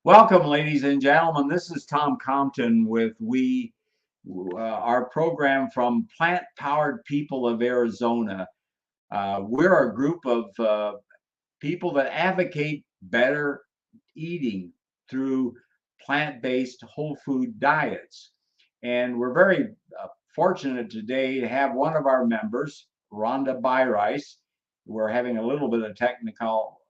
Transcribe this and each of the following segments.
Welcome, ladies and gentlemen. This is Tom Compton with our program from Plant Powered People of Arizona. We're a group of people that advocate better eating through plant-based whole food diets. And we're very fortunate today to have one of our members, Rhonda Beyreis. We're having a little bit of technical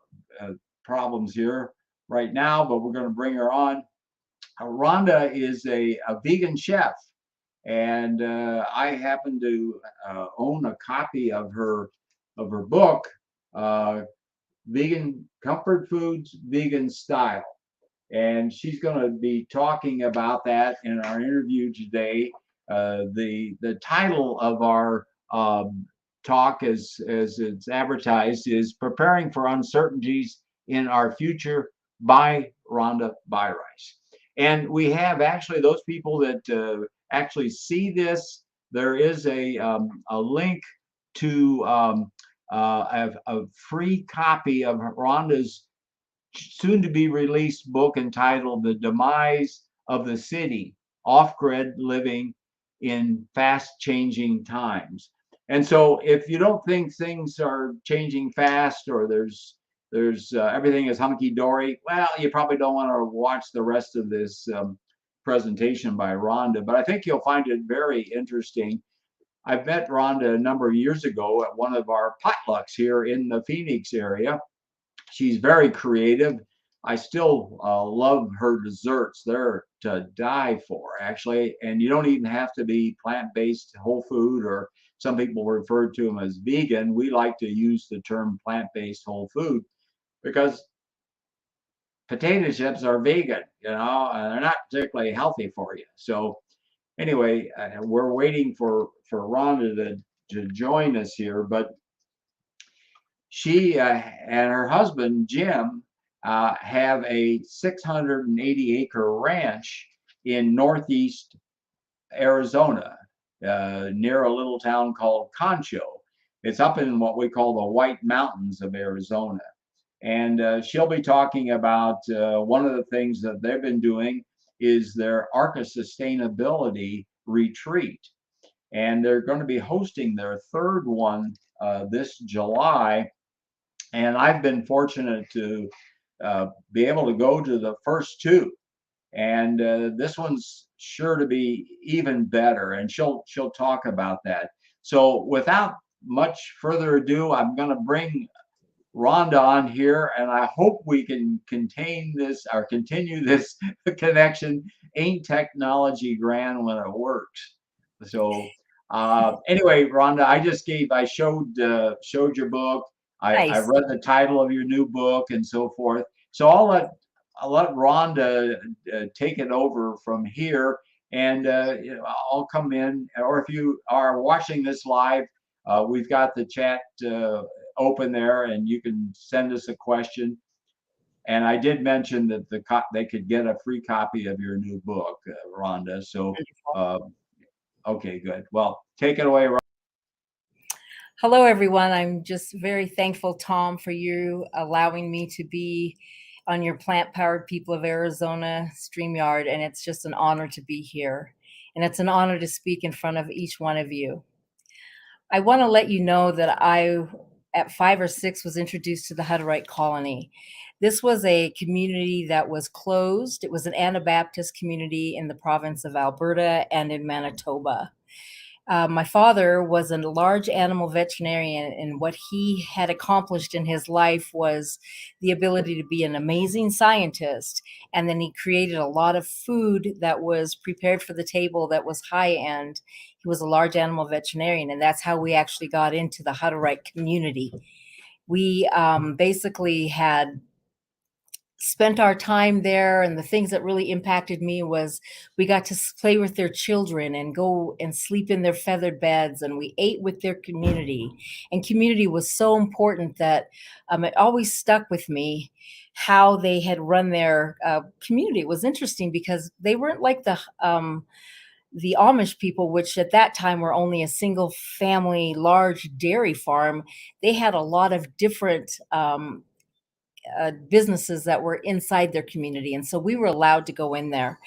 uh, problems here right now, but we're going to bring her on. Rhonda is a vegan chef, and I happen to own a copy of her book, uh, Vegan Comfort Foods, Vegan Style. And she's going to be talking about that in our interview today. The title of our talk, as it's advertised, is "Preparing for Uncertainties in Our Future" by Rhonda Beyreis. And we have actually those people that actually see this. There is a link to a free copy of Rhonda's soon to be released book entitled The Demise of the City: Off Grid Living in Fast Changing Times. And so if you don't think things are changing fast, or there's everything is hunky dory, well, you probably don't want to watch the rest of this presentation by Rhonda, but I think you'll find it very interesting. I met Rhonda a number of years ago at one of our potlucks here in the Phoenix area. She's very creative. I still love her desserts. They're to die for, actually. And you don't even have to be plant-based whole food, or some people refer to them as vegan. We like to use the term plant-based whole food because potato chips are vegan, and they're not particularly healthy for you. So anyway, we're waiting for Rhonda to join us here, but she and her husband Jim have a 680-acre ranch in northeast Arizona, near a little town called Concho. It's up in what we call the White Mountains of Arizona. And she'll be talking about one of the things that they've been doing is their Arc of Sustainability retreat. And they're going to be hosting their third one this July, and I've been fortunate to be able to go to the first two, and this one's sure to be even better. And she'll talk about that. So without much further ado, I'm going to bring Rhonda on here, and I hope we can contain this or continue this connection. Ain't technology grand when it works? So anyway, Rhonda, I showed your book. I Nice. read the title of your new book and so forth. So I'll let Rhonda take it over from here, and I'll come in. Or if you are watching this live, we've got the chat open there, and you can send us a question. And I did mention that they could get a free copy of your new book, Rhonda. So, Wonderful. uh, okay, good. Well, take it away, Rhonda. Hello, everyone. I'm just very thankful, Tom, for you allowing me to be on your Plant Powered People of Arizona StreamYard. And it's just an honor to be here. And it's an honor to speak in front of each one of you. I want to let you know that I, at 5 or 6, was introduced to the Hutterite Colony. This was a community that was closed. It was an Anabaptist community in the province of Alberta and in Manitoba. My father was a large animal veterinarian, and what he had accomplished in his life was the ability to be an amazing scientist. And then he created a lot of food that was prepared for the table that was high end. He was a large animal veterinarian, and that's how we actually got into the Hutterite community. We basically had spent our time there, and the things that really impacted me was we got to play with their children and go and sleep in their feathered beds, and we ate with their community. And community was so important that it always stuck with me how they had run their community. It was interesting because they weren't like the Amish people, which at that time were only a single family large dairy farm. They had a lot of different businesses that were inside their community. And so we were allowed to go in there.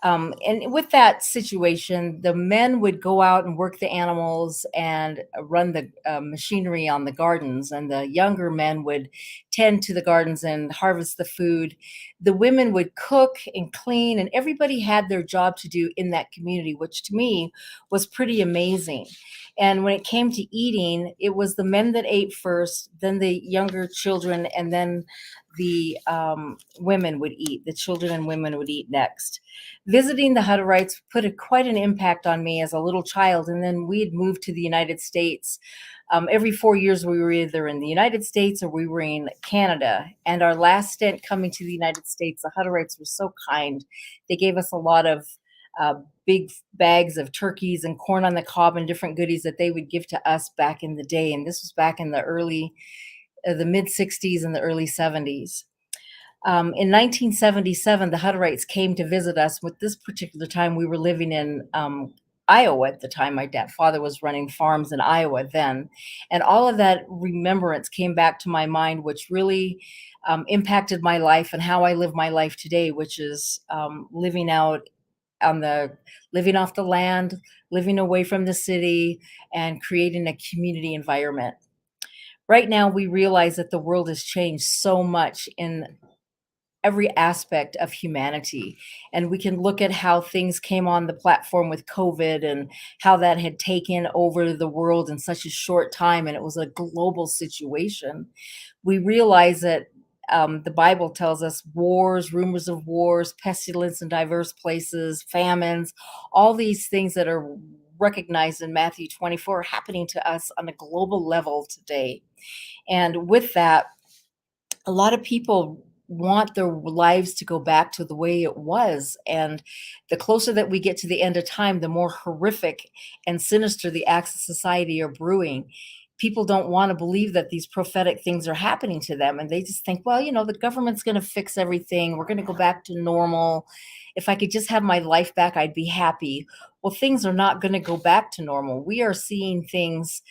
And with that situation, the men would go out and work the animals and run the machinery on the gardens, and the younger men would tend to the gardens and harvest the food. The women would cook and clean, and everybody had their job to do in that community, which to me was pretty amazing. And when it came to eating, it was the men that ate first, then the younger children, and then the women would eat. The children and women would eat next. Visiting the Hutterites put quite an impact on me as a little child, and then we had moved to the United States. Every 4 years, we were either in the United States or we were in Canada. And our last stint coming to the United States, the Hutterites were so kind. They gave us a lot of uh, big bags of turkeys and corn on the cob and different goodies that they would give to us back in the day. And this was back in the mid 60s and the early 70s. In 1977, the Hutterites came to visit us. With this particular time, we were living in Iowa at the time. My father was running farms in Iowa then. And all of that remembrance came back to my mind, which really impacted my life and how I live my life today, which is living off the land, living away from the city, and creating a community environment. Right now, we realize that the world has changed so much in every aspect of humanity. And we can look at how things came on the platform with COVID and how that had taken over the world in such a short time. And it was a global situation. We realize that the Bible tells us wars, rumors of wars, pestilence in diverse places, famines, all these things that are recognized in Matthew 24 are happening to us on a global level today. And with that, a lot of people want their lives to go back to the way it was. And the closer that we get to the end of time, the more horrific and sinister the acts of society are brewing. People don't want to believe that these prophetic things are happening to them. And they just think, well, the government's going to fix everything. We're going to go back to normal. If I could just have my life back, I'd be happy. Well, things are not going to go back to normal. We are seeing things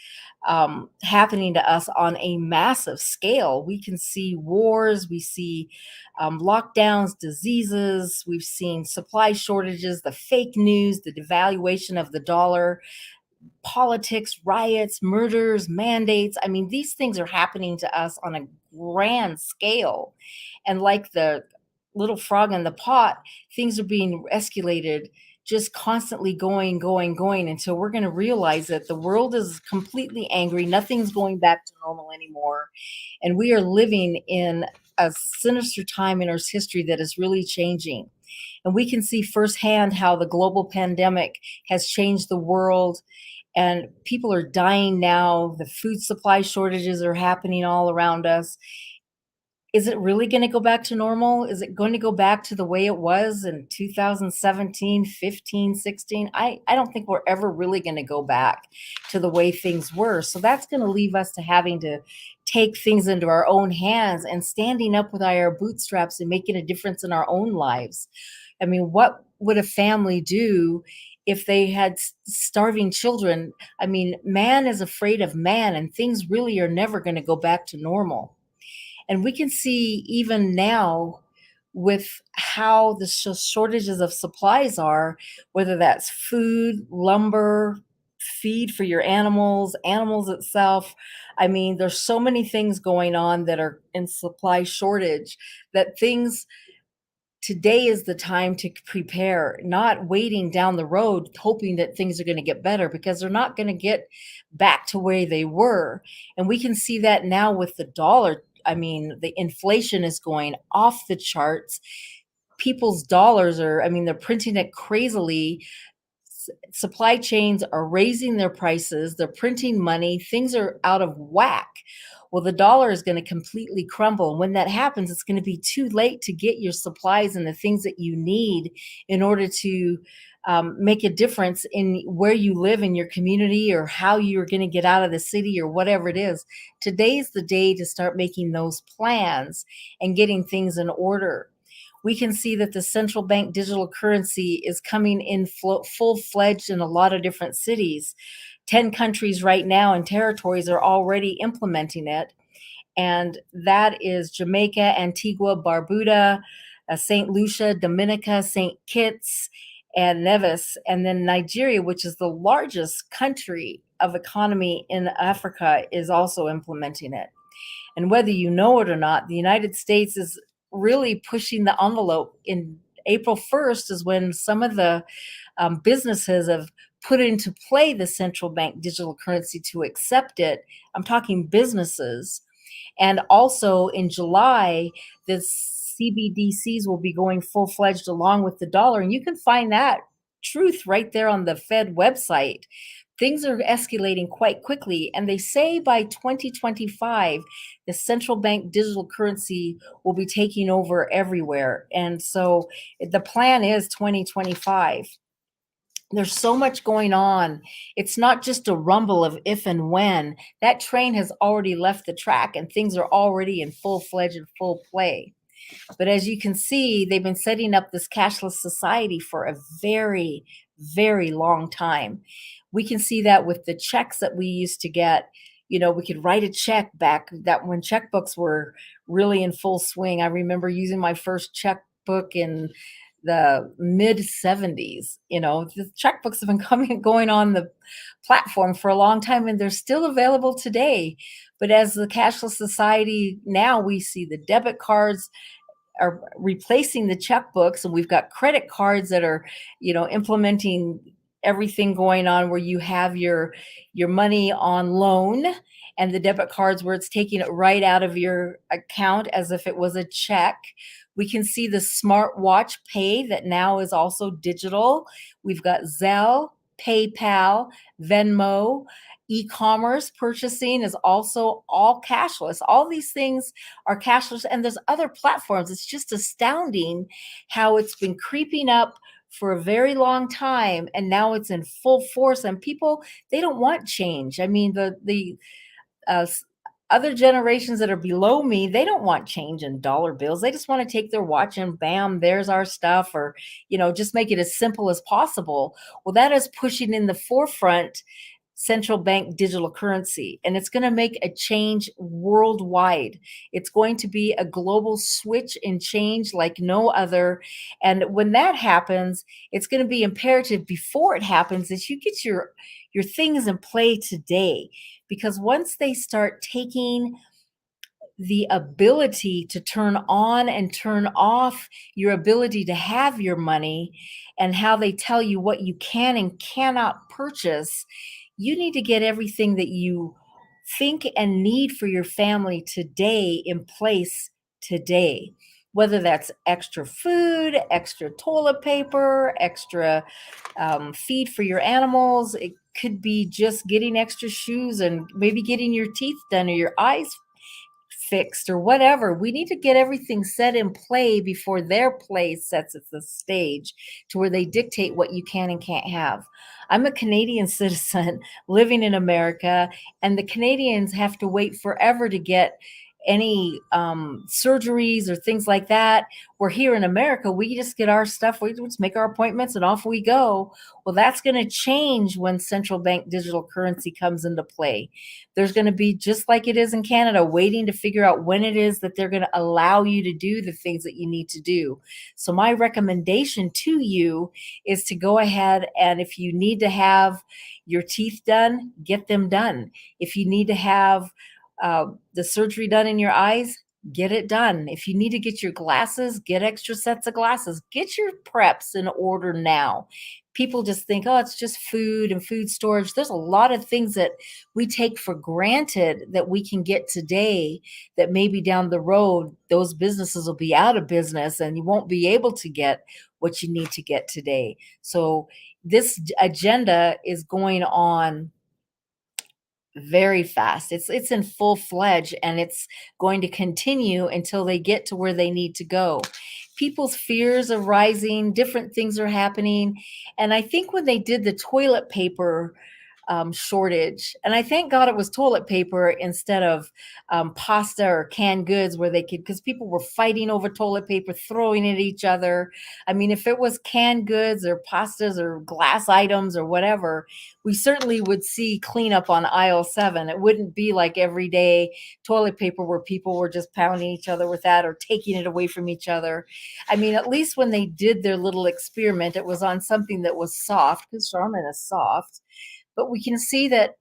happening to us on a massive scale. We can see wars, we see lockdowns, diseases, we've seen supply shortages, the fake news, the devaluation of the dollar, politics, riots, murders, mandates. I mean, these things are happening to us on a grand scale. And like the little frog in the pot, things are being escalated, just constantly going until we're going to realize that the world is completely angry. Nothing's going back to normal anymore. And we are living in a sinister time in Earth's history that is really changing. And we can see firsthand how the global pandemic has changed the world, and people are dying now. The food supply shortages are happening all around us. Is it really going to go back to normal? Is it going to go back to the way it was in 2017, 15, 16? I don't think we're ever really going to go back to the way things were. So that's going to leave us to having to take things into our own hands and standing up with our bootstraps and making a difference in our own lives. I mean, what would a family do if they had starving children? I mean, man is afraid of man, and things really are never going to go back to normal. And we can see even now with how the shortages of supplies are, whether that's food, lumber, feed for your animals itself. I mean, there's so many things going on that are in supply shortage, that things today is the time to prepare, not waiting down the road hoping that things are going to get better, because they're not going to get back to where they were. And we can see that now with the dollar. I mean, the inflation is going off the charts. People's dollars are, I mean, they're printing it crazily. Supply chains are raising their prices, they're printing money, things are out of whack. Well, the dollar is going to completely crumble. And when that happens, it's going to be too late to get your supplies and the things that you need in order to make a difference in where you live in your community, or how you're going to get out of the city, or whatever it is. Today's the day to start making those plans and getting things in order. We can see that the central bank digital currency is coming in full-fledged in a lot of different cities. 10 countries right now and territories are already implementing it. and that is Jamaica, Antigua, Barbuda, St. Lucia, Dominica, St. Kitts, and Nevis, and then Nigeria, which is the largest country of economy in Africa, is also implementing it. And whether you know it or not, the United States is really pushing the envelope. In April 1st is when some of the businesses have put into play the central bank digital currency to accept it. I'm talking businesses. And also in July, the CBDCs will be going full-fledged along with the dollar. And you can find that truth right there on the Fed website. Things are escalating quite quickly. And they say by 2025, the central bank digital currency will be taking over everywhere. And so the plan is 2025. There's so much going on. It's not just a rumble of if and when. That train has already left the track and things are already in full-fledged and full play. But as you can see, they've been setting up this cashless society for a very, very long time. We can see that with the checks that we used to get. You know, we could write a check back that when checkbooks were really in full swing. I remember using my first checkbook in the mid 70s. You know, the checkbooks have been coming and going on the platform for a long time, and they're still available today. But as the cashless society now, we see the debit cards are replacing the checkbooks, and we've got credit cards that are, you know, implementing everything going on where you have your money on loan, and the debit cards where it's taking it right out of your account as if it was a check. We can see the smartwatch pay that now is also digital. We've got Zelle, PayPal, Venmo. E-commerce purchasing is also all cashless. All these things are cashless, and there's other platforms. It's just astounding how it's been creeping up for a very long time, and now it's in full force. And people, they don't want change. I mean, the other generations that are below me, they don't want change in dollar bills. They just want to take their watch and bam, there's our stuff, or, you know, just make it as simple as possible. Well, that is pushing in the forefront central bank digital currency, and it's going to make a change worldwide. It's going to be a global switch and change like no other. And when that happens, it's going to be imperative before it happens that you get your things in play today, because once they start taking the ability to turn on and turn off your ability to have your money, and how they tell you what you can and cannot purchase, you need to get everything that you think and need for your family today in place today. Whether that's extra food, extra toilet paper, extra feed for your animals. It could be just getting extra shoes and maybe getting your teeth done or your eyes fixed or whatever. We need to get everything set in play before their play sets the stage to where they dictate what you can and can't have. I'm a Canadian citizen living in America, and the Canadians have to wait forever to get any surgeries or things like that. We're here in America, we just get our stuff, we just make our appointments and off we go. Well, that's going to change when central bank digital currency comes into play. There's going to be, just like it is in Canada, waiting to figure out when it is that they're going to allow you to do the things that you need to do. So my recommendation to you is to go ahead, and if you need to have your teeth done, get them done. If you need to have the surgery done in your eyes, get it done. If you need to get your glasses, get extra sets of glasses. Get your preps in order now. People just think, oh, it's just food and food storage. There's a lot of things that we take for granted that we can get today that maybe down the road, those businesses will be out of business and you won't be able to get what you need to get today. So this agenda is going on very fast. It's in full fledged, and it's going to continue until they get to where they need to go. People's fears are rising, different things are happening. And I think when they did the toilet paper shortage. And I thank God it was toilet paper instead of pasta or canned goods where they could, because people were fighting over toilet paper, throwing it at each other. I mean, if it was canned goods or pastas or glass items or whatever, we certainly would see cleanup on aisle 7. It wouldn't be like everyday toilet paper where people were just pounding each other with that or taking it away from each other. I mean, at least when they did their little experiment, it was on something that was soft, because Charmin is soft. But we can see that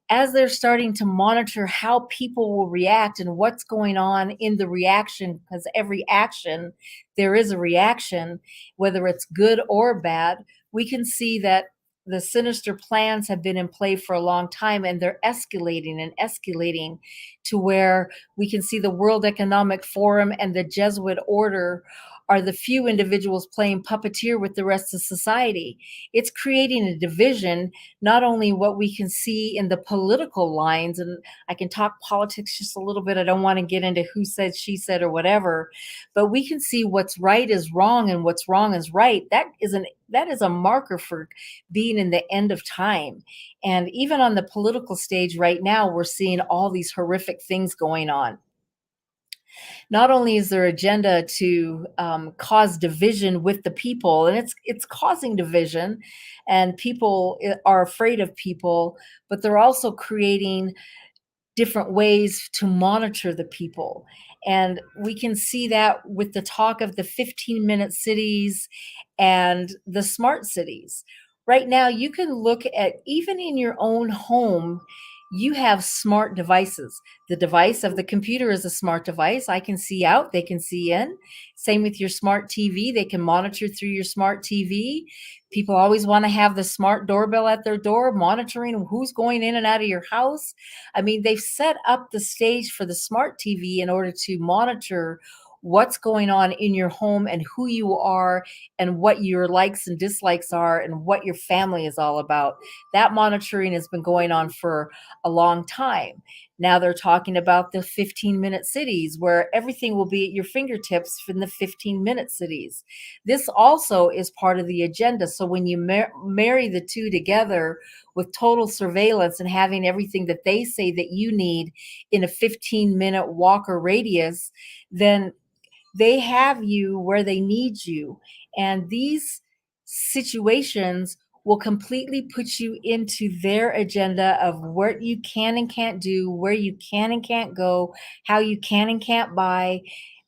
as they're starting to monitor how people will react and what's going on in the reaction, because every action, there is a reaction, whether it's good or bad, we can see that the sinister plans have been in play for a long time, and they're escalating and escalating to where we can see the World Economic Forum and the Jesuit order are the few individuals playing puppeteer with the rest of society. It's creating a division, not only what we can see in the political lines, and I can talk politics just a little bit. I don't want to get into who said, she said, or whatever, but we can see what's right is wrong and what's wrong is right. That is a marker for being in the end of time. And even on the political stage right now, we're seeing all these horrific things going on. Not only is their agenda to cause division with the people, and it's causing division, and people are afraid of people, but they're also creating different ways to monitor the people. And we can see that with the talk of the 15-minute cities and the smart cities. Right now, you can look at, even in your own home, you have smart devices. The device of the computer is a smart device. I can see out, they can see in. Same with your smart TV. They can monitor through your smart TV. People always want to have the smart doorbell at their door, monitoring who's going in and out of your house. I mean, they've set up the stage for the smart TV in order to monitor what's going on in your home and who you are and what your likes and dislikes are and what your family is all about. That monitoring has been going on for a long time. Now they're talking about the 15-minute cities where everything will be at your fingertips in the 15-minute cities. This also is part of the agenda. So when you marry the two together with total surveillance and having everything that they say that you need in a 15-minute walk or radius, then they have you where they need you. And these situations will completely put you into their agenda of what you can and can't do, where you can and can't go, how you can and can't buy.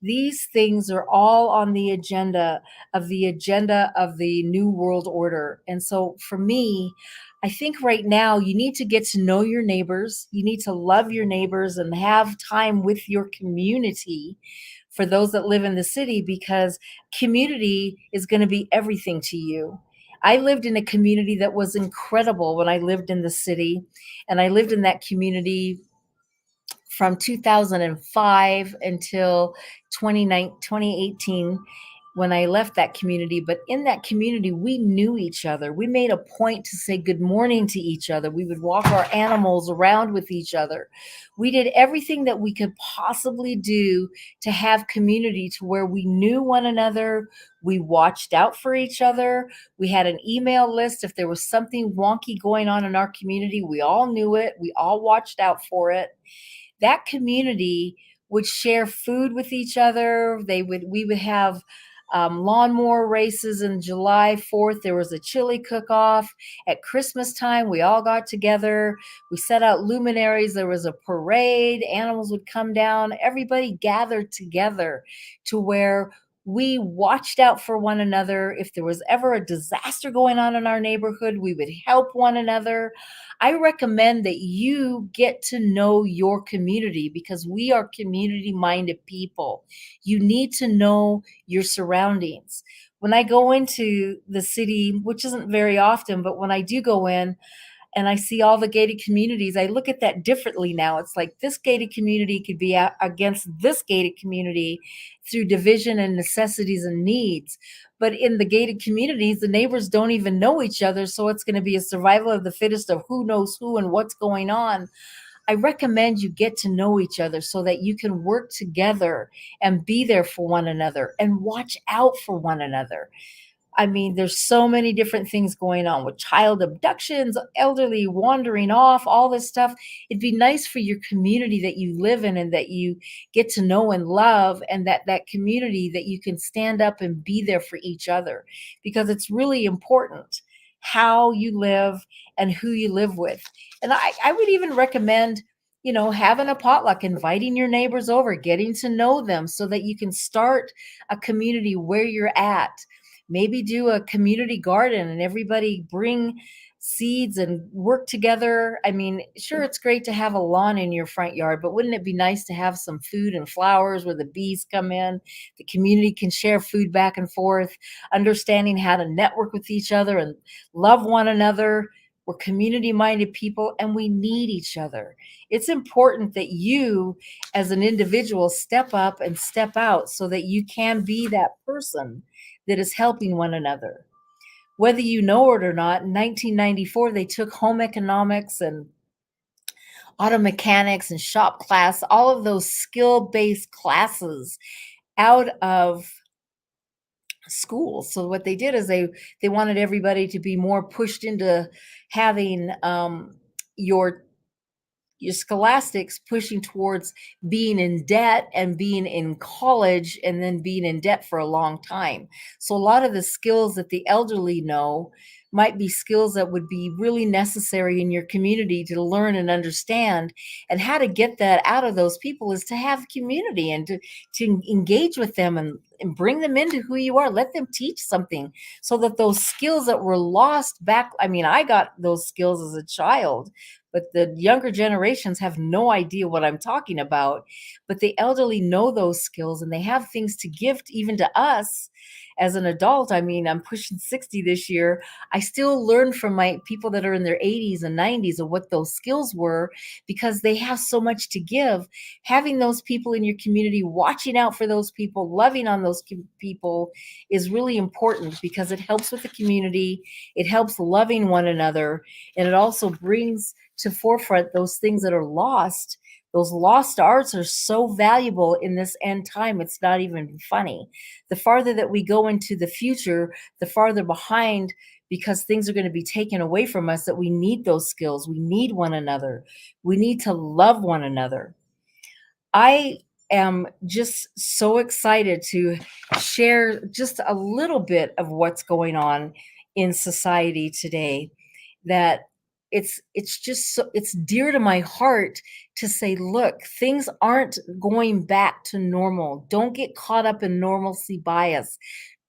These things are all on the agenda of the New World Order. And so for me, I think right now you need to get to know your neighbors. You need to love your neighbors and have time with your community for those that live in the city, because community is going to be everything to you. I lived in a community that was incredible when I lived in the city, and I lived in that community from 2005 until 2018 when I left that community. But in that community, we knew each other. We made a point to say good morning to each other. We would walk our animals around with each other. We did everything that we could possibly do to have community, to where we knew one another. We watched out for each other. We had an email list. If there was something wonky going on in our community, we all knew it. We all watched out for it. That community would share food with each other. We would have lawnmower races in July 4th. There was a chili cook-off. At Christmas time, we all got together. We set out luminaries. There was a parade. Animals would come down. Everybody gathered together to where we watched out for one another. If there was ever a disaster going on in our neighborhood, we would help one another. I recommend that you get to know your community, because we are community-minded people. You need to know your surroundings. When I go into the city, which isn't very often, but when I do go in, and I see all the gated communities, I look at that differently now. It's like this gated community could be against this gated community through division and necessities and needs. But in the gated communities, the neighbors don't even know each other. So it's going to be a survival of the fittest of who knows who and what's going on. I recommend you get to know each other so that you can work together and be there for one another and watch out for one another. I mean, there's so many different things going on with child abductions, elderly wandering off, all this stuff. It'd be nice for your community that you live in and that you get to know and love, and that community that you can stand up and be there for each other, because it's really important how you live and who you live with. And I would even recommend, having a potluck, inviting your neighbors over, getting to know them so that you can start a community where you're at. Maybe do a community garden and everybody bring seeds and work together. I mean, sure, it's great to have a lawn in your front yard, but wouldn't it be nice to have some food and flowers where the bees come in? The community can share food back and forth, understanding how to network with each other and love one another. We're community minded people and we need each other. It's important that you, as an individual, step up and step out so that you can be that person that is helping one another. Whether you know it or not, in 1994, they took home economics and auto mechanics and shop class, all of those skill based classes out of school. So what they did is they wanted everybody to be more pushed into having your scholastics pushing towards being in debt and being in college and then being in debt for a long time. So a lot of the skills that the elderly know might be skills that would be really necessary in your community to learn and understand. And how to get that out of those people is to have community and to engage with them and bring them into who you are. Let them teach something so that those skills that were lost back. I mean, I got those skills as a child, but the younger generations have no idea what I'm talking about. But the elderly know those skills and they have things to give even to us as an adult. I mean, I'm pushing 60 this year. I still learn from my people that are in their 80s and 90s of what those skills were, because they have so much to give. Having those people in your community, watching out for those people, loving on those people is really important, because it helps with the community. It helps loving one another. And it also brings to forefront those things that are lost. Those lost arts are so valuable in this end time. It's not even funny. The farther that we go into the future, the farther behind, because things are going to be taken away from us, that we need those skills. We need one another. We need to love one another. I am just so excited to share just a little bit of what's going on in society today, that it's just so it's dear to my heart to say, look, things aren't going back to normal. Don't get caught up in normalcy bias.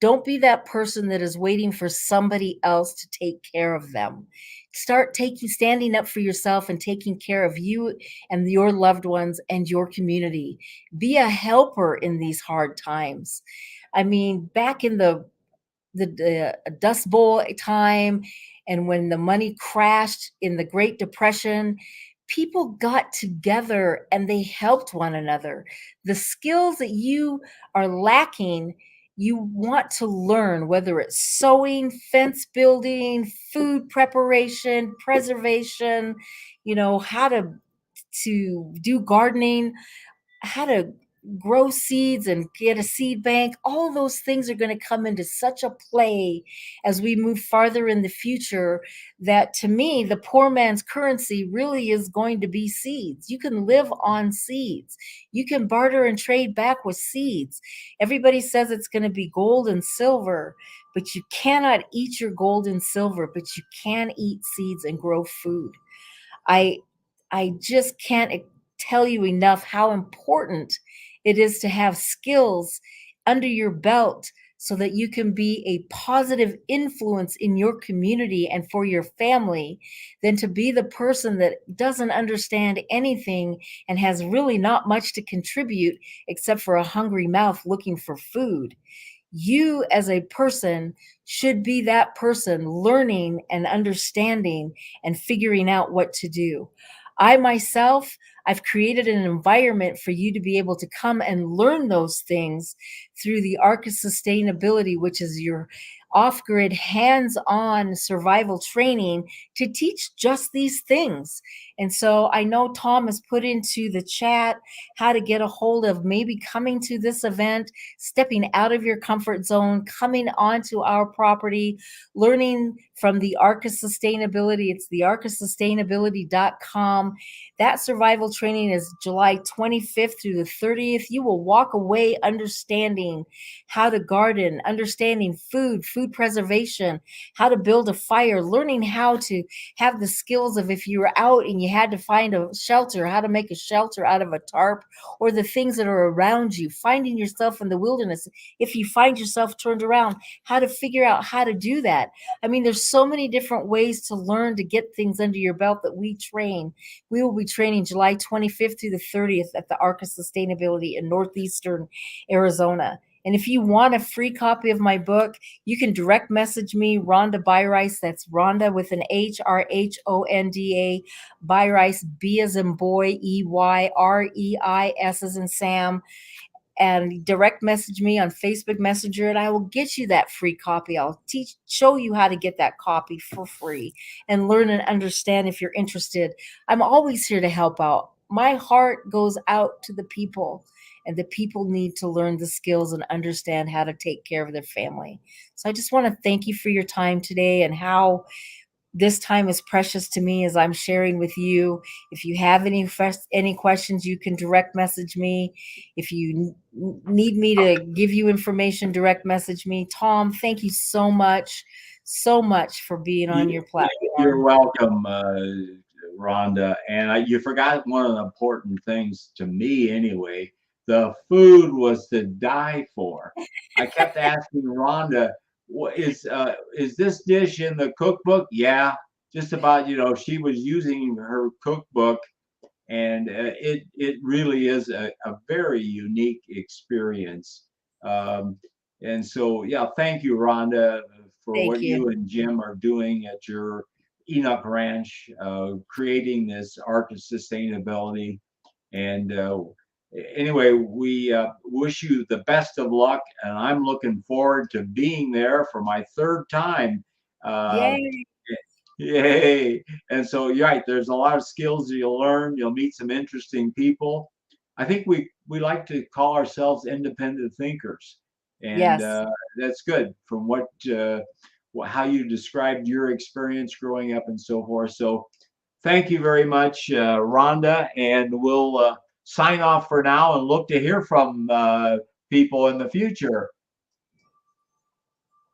Don't be that person that is waiting for somebody else to take care of them. Start standing up for yourself and taking care of you and your loved ones and your community. Be a helper in these hard times. I mean, back in the Dust Bowl time, and when the money crashed in the Great Depression, people got together and they helped one another. The skills that you are lacking, you want to learn, whether it's sewing, fence building, food preparation, preservation, how to do gardening, how to grow seeds and get a seed bank. All of those things are going to come into such a play as we move farther in the future, that to me, the poor man's currency really is going to be seeds. You can live on seeds. You can barter and trade back with seeds. Everybody says it's going to be gold and silver, but you cannot eat your gold and silver, but you can eat seeds and grow food. I I just can't tell you enough how important it is to have skills under your belt so that you can be a positive influence in your community and for your family, than to be the person that doesn't understand anything and has really not much to contribute except for a hungry mouth looking for food. You as a person should be that person learning and understanding and figuring out what to do. I myself, I've created an environment for you to be able to come and learn those things through the Arc of Sustainability, which is your off-grid, hands-on survival training to teach just these things. And so I know Tom has put into the chat how to get a hold of maybe coming to this event, stepping out of your comfort zone, coming onto our property, learning from the Arc of Sustainability. It's the arcofsustainability.com. That survival training is July 25th through the 30th. You will walk away understanding how to garden, understanding food preservation, how to build a fire, learning how to have the skills of if you were out and you had to find a shelter, how to make a shelter out of a tarp, or the things that are around you, finding yourself in the wilderness. If you find yourself turned around, how to figure out how to do that. I mean, there's so many different ways to learn to get things under your belt that we train. We will be training July 25th through the 30th at the Arc of Sustainability in Northeastern Arizona. And if you want a free copy of my book, you can direct message me, Rhonda Beyreis. That's Rhonda with an H, Rhonda, Beyreis, B as in boy, EYREIS as in Sam. And direct message me on Facebook Messenger, and I will get you that free copy. I'll show you how to get that copy for free and learn and understand if you're interested. I'm always here to help out. My heart goes out to the people, and the people need to learn the skills and understand how to take care of their family. So I just want to thank you for your time today and how this time is precious to me as I'm sharing with you. If you have any questions, you can direct message me. If you need me to give you information, direct message me. Tom, thank you so much for being on your You're platform. welcome, Rhonda. And you forgot one of the important things to me, anyway. The food was to die for. I kept asking Rhonda, is this dish in the cookbook? Yeah, just about. She was using her cookbook, and it really is a very unique experience. Um, and so, yeah, thank you, Rhonda, for Thank what you. you and Jim are doing at your Enoch Ranch, creating this Arc of Sustainability. And anyway, we wish you the best of luck, and I'm looking forward to being there for my third time. Uh, Yay. Yay. And so you're right, there's a lot of skills that you'll learn. You'll meet some interesting people. I think we like to call ourselves independent thinkers. And Yes. that's good from how you described your experience growing up and so forth. So thank you very much, Rhonda. And we'll sign off for now and look to hear from people in the future.